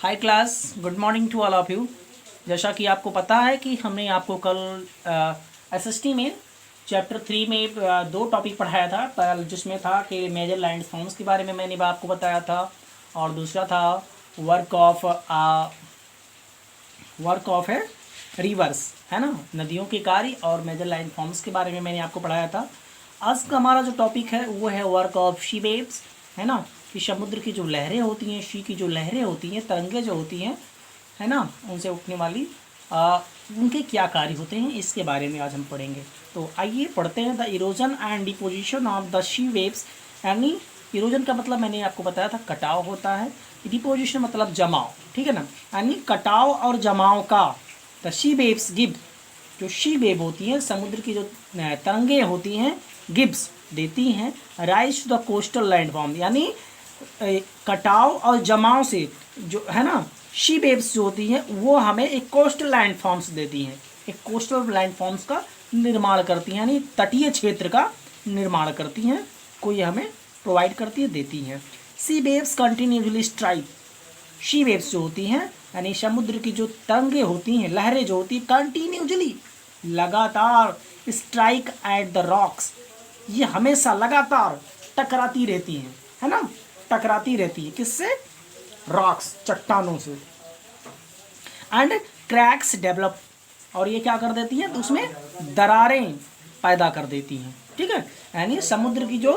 Hi class, good morning to all of you. जैसा कि आपको पता है कि हमने आपको कल एसएसटी में चैप्टर 3 में दो टॉपिक पढ़ाया था। पहले जिसमें था कि मेजर लैंड फॉर्म्स के बारे में मैंने आपको बताया था, और दूसरा था वर्क ऑफ है रिवर्स, है ना, नदियों के कार्य और मेजर लैंड फॉर्म्स के बारे में मैंने आपको पढ़ाया था। आज का हमारा जो टॉपिक है वो है वर्क ऑफ सी वेव्स, है ना, कि समुद्र की जो लहरें होती हैं, सी की जो लहरें होती हैं, तरंगे जो होती हैं, है ना, उनसे उठने वाली उनके क्या कार्य होते हैं, इसके बारे में आज हम पढ़ेंगे। तो आइए पढ़ते हैं। The erosion and deposition of the sea waves, यानी इरोजन का मतलब मैंने आपको बताया था कटाव होता है, डिपोजिशन मतलब जमाव, ठीक है ना, यानी कटाव और जमाव का। द सी वेव्स गिव, जो सी वेव होती हैं, समुद्र की जो तरंगे होती हैं, गिब्स देती हैं rise to the coastal landform, यानी कटाव और जमाव से जो है ना सी वेव्स जो होती हैं वो हमें एक कोस्टल लैंडफॉर्म्स देती हैं, एक कोस्टल लैंडफॉर्म्स का निर्माण करती हैं, यानी तटीय क्षेत्र का निर्माण करती हैं, कोई हमें प्रोवाइड करती है, देती हैं। सी वेव्स कंटिन्यूसली स्ट्राइक, सी वेव्स जो होती हैं यानी समुद्र की जो तरंगे होती हैं, लहरें जो होती हैं, कंटिन्यूसली लगातार स्ट्राइक एट द रॉक्स, ये हमेशा लगातार टकराती रहती हैं, है ना, टकराती रहती है किससे? रॉक्स, चट्टानों से। एंड क्रैक्स डेवलप, और ये क्या कर देती है? तो उसमें दरारें पैदा कर देती हैं, ठीक है। यानी समुद्र की जो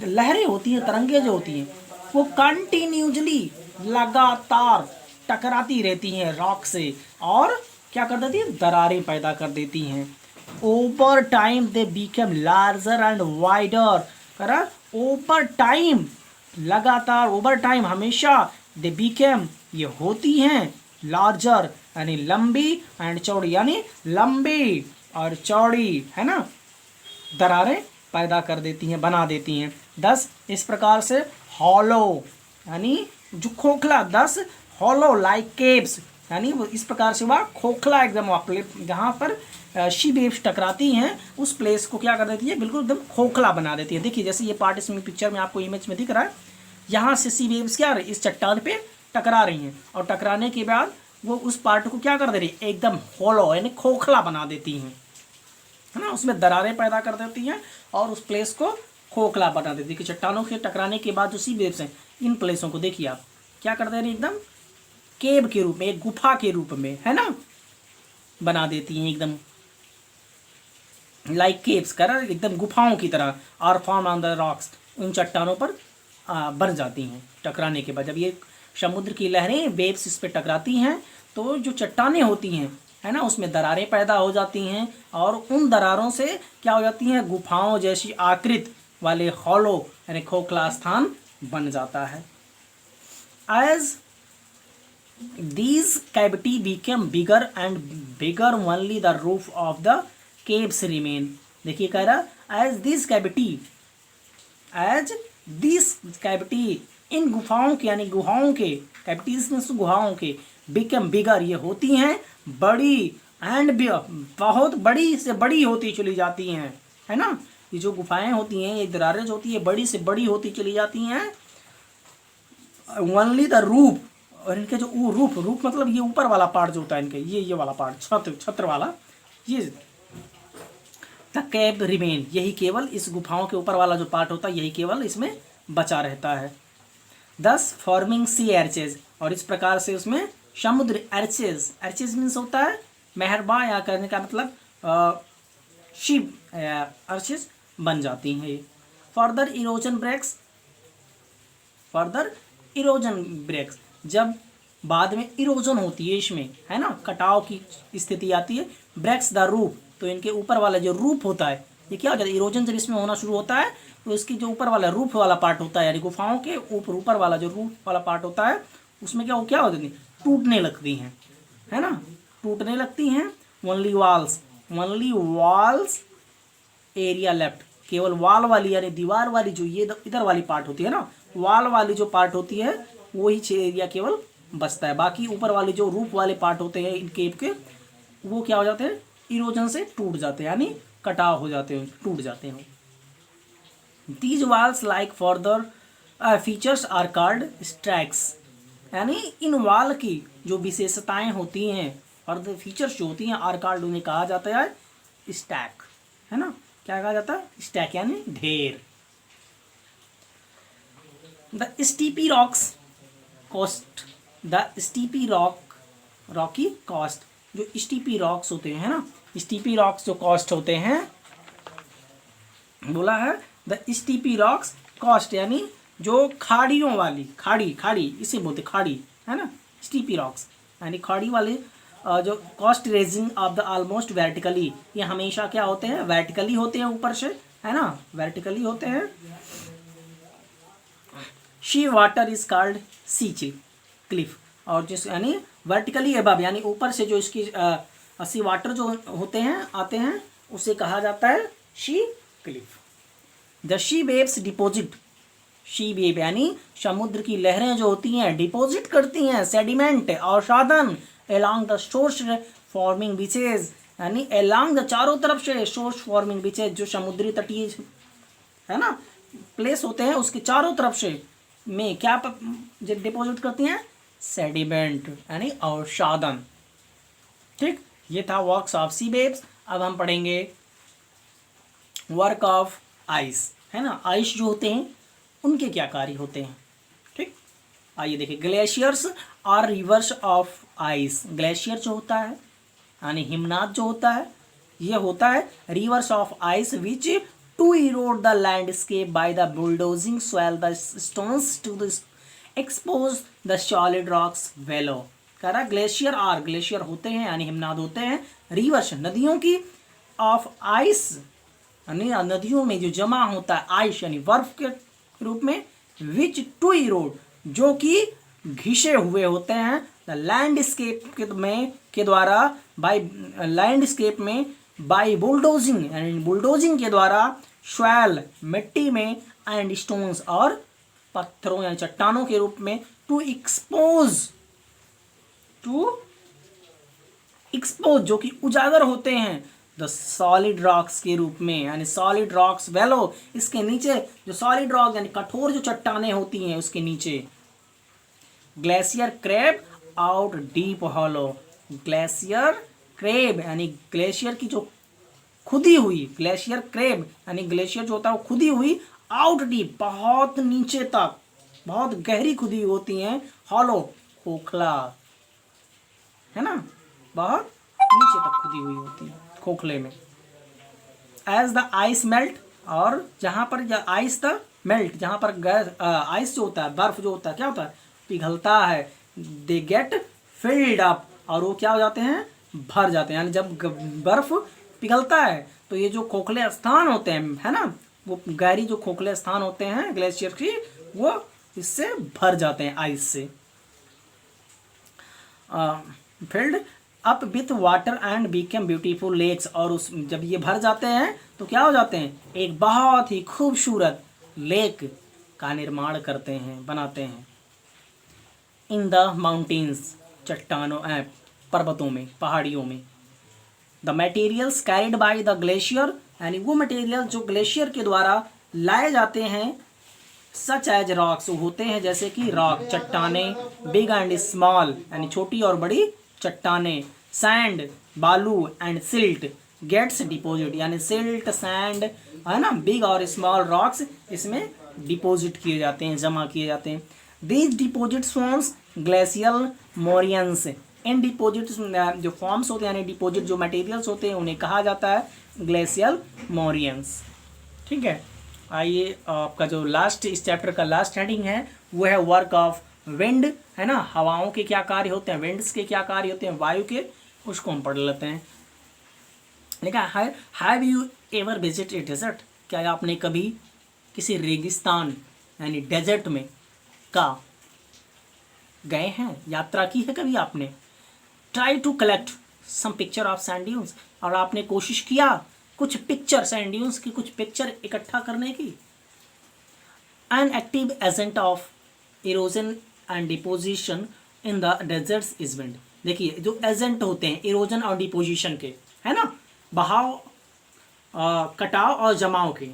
लहरें होती हैं, तरंगे जो होती हैं, वो कंटिन्यूसली लगातार टकराती रहती हैं रॉक से, और क्या कर देती है? दरारें पैदा कर देती हैं। Over time they become larger and wider, करा ओवर टाइम, लगातार, ओवर टाइम, हमेशा, दे बिकम, ये होती हैं, लार्जर यानी लंबी, एंड चौड़ी यानी लंबी और चौड़ी, है ना, दरारें पैदा कर देती हैं, बना देती हैं। 10 इस प्रकार से हॉलो यानी जो खोखला, 10 हॉलो लाइक केव्स, यानी वो इस प्रकार से वह खोखला एकदम, जहाँ पर सी वेव्स टकराती हैं उस प्लेस को क्या कर देती है? बिल्कुल एकदम खोखला बना देती है। देखिए जैसे ये पार्ट इसमें पिक्चर में आपको इमेज में दिख रहा है, यहाँ से सी वेव्स क्या रही, इस चट्टान पे टकरा रही हैं, और टकराने के बाद वो उस पार्ट को क्या कर दे रही है? एकदम हॉलो यानी खोखला बना देती हैं, है ना, उसमें दरारें पैदा कर देती हैं और उस प्लेस को खोखला बना देती है। कि चट्टानों के टकराने के बाद जो सी वेव्स हैं, इन प्लेसों को देखिए आप क्या कर दे रही है? एकदम केव के रूप में, एक गुफा के रूप में, है ना, बना देती हैं, एकदम लाइक केव्स, कर एकदम गुफाओं की तरह, और फॉर्म ऑन द रॉक्स, उन चट्टानों पर बन जाती हैं टकराने के बाद। जब ये समुद्र की लहरें, वेव्स इस पर टकराती हैं तो जो चट्टानें होती हैं, है ना, उसमें दरारें पैदा हो जाती हैं, और उन दरारों से क्या हो जाती हैं? गुफाओं जैसी आकृति वाले हॉलो यानी खोखला स्थान बन जाता है। As these cavity became bigger and bigger, only the roof of the caves remain। देखिए कह रहा as this cavity, इन गुफाओं के, यानी गुहाओं के, कैविटीज में गुहाओं के, became bigger, ये होती हैं बड़ी, एंड बहुत बड़ी से बड़ी होती चली जाती हैं, है ना, ये जो गुफाएं होती हैं, ये दरारें जो होती है बड़ी से बड़ी होती चली जाती हैं। ओनली द रूफ, और इनके जो रूफ मतलब ये ऊपर वाला पार्ट जो होता है इनके, ये वाला पार्ट, छत्र वाला, ये द केव रिमेन, यही केवल इस गुफाओं के ऊपर वाला जो पार्ट होता है यही केवल इसमें बचा रहता है। 10 फॉर्मिंग सी एर्चेज, और इस प्रकार से उसमें समुद्र एर्चेज, एर्चेज मीन्स होता है मेहरबा, या करने का मतलब शिप, एर्चेज बन जाती हैं। फर्दर इरोजन ब्रेक्स, जब बाद में इरोजन होती है इसमें, है ना, कटाव की स्थिति आती है, ब्रेक्स द रूफ, तो इनके ऊपर वाला जो रूफ होता है, ये क्या हो जाता है? इरोजन जब इसमें होना शुरू होता है तो इसकी जो ऊपर वाला रूफ वाला पार्ट होता है, यानी गुफाओं के ऊपर वाला जो रूफ वाला पार्ट होता है, उसमें क्या हो जाती है? टूटने लगती हैं, है ना, टूटने लगती हैं। ओनली वॉल्स एरिया लेफ्ट, केवल वॉल वाली यानी दीवार वाली जो ये इधर वाली पार्ट होती है ना, वॉल वाली जो पार्ट होती है वही एरिया केवल बचता है, बाकी ऊपर वाले जो रूफ वाले पार्ट होते हैं इन केव के, वो क्या हो जाते हैं? इरोजन से टूट जाते हैं, यानी कटाव हो जाते हैं, टूट जाते हैं। These walls like further features are called stacks, यानी इन वाल की जो विशेषताएं होती हैं और द फीचर्स जो होती हैं आर कॉल्ड, उन्हें कहा जाता है स्टैक, है ना। क्या कहा जाता है? स्टैक यानी ढेर। The steepy rocks coast, the steepy rocky coast, जो स्टीपी रॉक्स होते हैं ना, स्टीपी रॉक्स जो कॉस्ट होते हैं, बोला है द स्टीपी रॉक्स कॉस्ट, यानी जो खाड़ियों वाली, खाड़ी इसे बोलते खाड़ी, है ना, स्टीपी रॉक्स यानी खाड़ी वाले जो cost raising of the almost vertically, ये हमेशा क्या होते हैं? वर्टिकली होते हैं ऊपर से, है ना, वर्टिकली होते हैं। She water is called sea cliff, और जिस यानी वर्टिकली अबव यानी ऊपर से जो इसकी सी वाटर जो होते हैं आते हैं, उसे कहा जाता है she Cliff. The she waves deposit, she wave यानी समुद्र की लहरें जो होती हैं डिपोजिट करती हैं सेडिमेंट और साधन along the source forming beaches, यानी along द चारों तरफ से सोर्स फॉर्मिंग बीचेज, जो समुद्री तटीय है ना प्लेस होते हैं उसके चारों तरफ से में क्या डिपोजिट करती हैं? सेडिमेंट यानी अवसादन। ठीक, ये था वर्क्स ऑफ सी वेव्स। अब हम पढ़ेंगे वर्क ऑफ आइस, है ना। आइस जो होते हैं उनके क्या कार्य होते हैं? ठीक, आइए देखिए। Glaciers are rivers of ice, glacier जो होता है यानी हिमनाद जो होता है, ये होता है rivers of ice which to erode the landscape by the bulldozing swell the stones to the expose the solid rocks below. कह रहा ग्लेशियर आर, ग्लेशियर होते हैं यानी हिमनाद होते हैं, रिवर्स नदियों की, ऑफ आइस यानी नदियों में जो जमा होता है आइस यानी बर्फ के रूप में, विच टू इरोड जो कि घिसे हुए होते हैं, द लैंडस्केप के द्वारा, बाय लैंडस्केप में, बाय बुलडोजिंग यानी बुलडोजिंग के द्वारा, स्वैल मिट्टी में, एंड स्टोन्स और पत्थरों या चट्टानों के रूप में, टू एक्सपोज जो कि उजागर होते हैं, द सॉलिड रॉक्स के रूप में, यानी सॉलिड रॉक्स वेलो, इसके नीचे जो सॉलिड रॉक यानी कठोर जो चट्टानें होती हैं उसके नीचे। Glacier carve out deep hollow, glacier carve यानी ग्लेशियर की जो खुदी हुई, ग्लेशियर क्रेब यानी ग्लेशियर जो होता है वो खुदी हुई, आउट डीप बहुत नीचे तक, बहुत गहरी खुदी होती हैं, हॉलो खोखला, है ना, बहुत नीचे तक खुदी हुई होती है खोखले में। एज द आइस मेल्ट, और जहाँ पर आइस द मेल्ट, जहाँ पर आइस जो होता है, बर्फ जो होता है, क्या होता है? पिघलता है। दे गेट फिल्ड अप, और वो क्या हो जाते हैं? भर जाते हैं। यानी जब बर्फ पिघलता है तो ये जो खोखले स्थान होते हैं, है ना, वो गहरी जो खोखले स्थान होते हैं ग्लेशियर की, वो इससे भर जाते हैं आइस से। Filled up with water and become beautiful lakes, और उस जब ये भर जाते हैं तो क्या हो जाते हैं? एक बहुत ही खूबसूरत लेक का निर्माण करते हैं, बनाते हैं। इन द माउंटेन्स, चट्टानों पर्वतों में, पहाड़ियों में। The materials carried by the glacier, यानी वो मटेरियल जो ग्लेशियर के द्वारा लाए जाते हैं, सच एज रॉक्स होते हैं जैसे कि रॉक, चट्टाने, बिग एंड स्मॉल यानी छोटी और बड़ी चट्टाने, सैंड बालू, एंड सिल्ट गेट्स डिपोजिट, यानी सिल्ट सैंड, है ना, बिग और स्मॉल रॉक्स इसमें डिपोजिट किए जाते हैं, जमा किए जाते हैं। These deposit forms glacial moraines, इन डिपोजिट जो फॉर्म्स होते हैं यानी डिपोजिट जो मटेरियल्स होते हैं उन्हें कहा जाता है ग्लेशियल मोरियंस। ठीक है, आइए आपका जो लास्ट इस चैप्टर का लास्ट हेडिंग है वो है वर्क ऑफ विंड, है ना, हवाओं के क्या कार्य होते हैं, विंड्स के क्या कार्य होते हैं, वायु के, उसको हम पढ़ लेते हैं। लिखा है have you ever visit a desert, क्या आपने कभी किसी रेगिस्तान यानी डेजर्ट में का गए हैं, यात्रा की है कभी आपने? Try to collect some picture of sand dunes, और आपने कोशिश किया कुछ पिक्चर सैंड ड्यून्स की, कुछ पिक्चर इकट्ठा करने की। An active agent of erosion and deposition in the deserts is wind, देखिए जो एजेंट होते हैं इरोजन और डिपोजिशन के, है ना, बहाव, कटाव और जमाव के,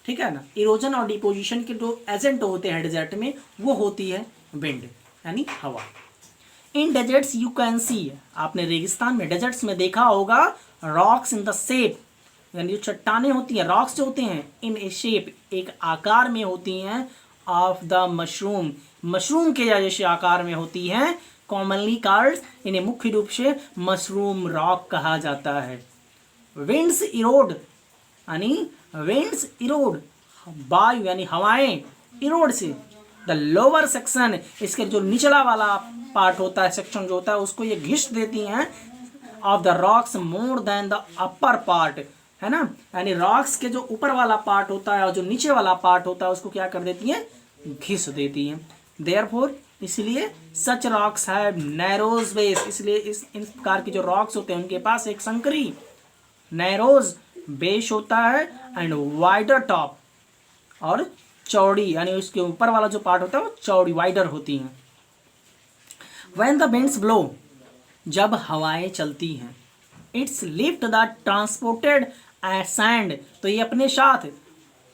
ठीक है ना, इरोजन और डिपोजिशन के जो एजेंट होते हैं डेजर्ट में वो होती है विंड। यानी हवा। इन डेजर्ट्स यू कैन सी, आपने रेगिस्तान में डेजर्ट्स में देखा होगा, रॉक्स इन द शेप, यानी जो चट्टानें होती हैं, रॉक्स जो होते हैं, इन ए शेप, एक आकार में होती हैं, ऑफ द मशरूम, मशरूम के जैसे आकार में होती हैं, कॉमनली कॉल्ड, इन्हें मुख्य रूप से मशरूम रॉक कहा जाता है। विंड्स इरोड, यानी विंड्स इरोड, वायु यानी हवाएं इरोड से द लोअर सेक्शन, इसके जो निचला वाला पार्ट होता है, सेक्शन जो होता है, उसको ये घिस देती हैं, of the rocks more than the upper part, है ना, यानी रॉक्स के जो ऊपर वाला पार्ट होता है और जो नीचे वाला पार्ट होता है उसको क्या कर देती हैं, घिस देती हैं। देयरफॉर, इसलिए सच रॉक्स हैव नैरोज बेस, इसलिए इन प्रकार के जो रॉक्स होते हैं उनके पास एक संकरी नैरोज बेस होता है, एंड वाइडर टॉप, और चौड़ी, यानी उसके ऊपर वाला जो पार्ट होता है वो चौड़ी वाइडर होती हैं। व्हेन द विंड्स ब्लो, जब हवाएं चलती हैं, it's lift the transported sand, तो ये अपने साथ,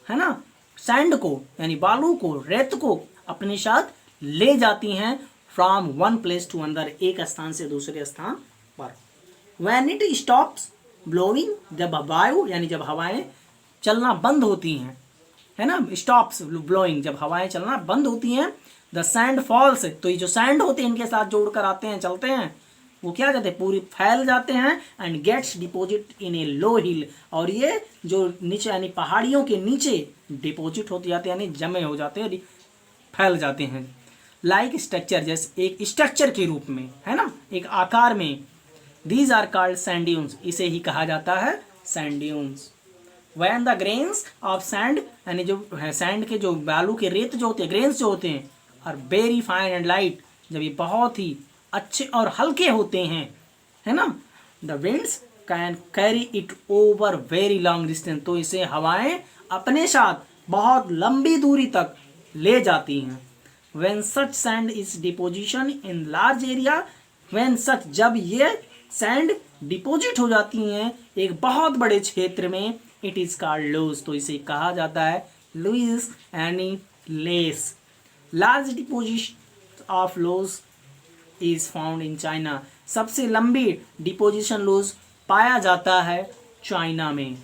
है ना, सैंड को यानी बालू को, रेत को अपने साथ ले जाती हैं, from one place to another, एक स्थान से दूसरे स्थान पर। व्हेन इट स्टॉप्स ब्लोइंग, जब वायु यानी जब हवाएं चलना बंद होती हैं, है ना, स्टॉप्स ब्लोइंग, जब हवाएं चलना बंद होती हैं, द सैंड फॉल्स, तो ये जो सैंड होते हैं इनके साथ जोड़कर आते हैं, चलते हैं, वो क्या कहते हैं, पूरी फैल जाते हैं, एंड गेट्स डिपॉजिट इन ए लो हिल, और ये जो नीचे यानी पहाड़ियों के नीचे डिपॉजिट होते जाते हैं, यानी जमे हो जाते हैं, फैल जाते हैं, लाइक स्ट्रक्चर, जैसे एक स्ट्रक्चर के रूप में, है ना, एक आकार में। These are called sand dunes, इसे ही कहा जाता है sand dunes. When the grains of sand, यानी जो है सैंड के जो बालू के रेत जो होते हैं, ग्रेन्स जो होते हैं, और वेरी फाइन एंड लाइट, जब ये बहुत ही अच्छे और हल्के होते हैं, है ना, the winds can carry it over very long distance, तो इसे हवाएं अपने साथ बहुत लंबी दूरी तक ले जाती हैं। When such sand is deposition in large area, when such, जब ये सैंड डिपोजिट हो जाती हैं एक बहुत बड़े क्षेत्र में, इट इज कॉल्ड लूज, तो इसे कहा जाता है लूज यानी loess. Large deposition of loose is found in China, सबसे लंबी डिपोजिशन लूज पाया जाता है चाइना में।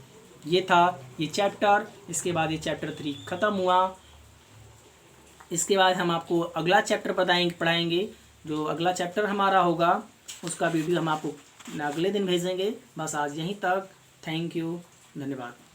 ये था ये चैप्टर, इसके बाद ये चैप्टर 3 खत्म हुआ। इसके बाद हम आपको अगला चैप्टर पढ़ाएंगे। जो अगला चैप्टर हमारा होगा उसका वीडियो हम आपको अगले दिन भेजेंगे। बस आज यहीं तक। थैंक यू, धन्यवाद।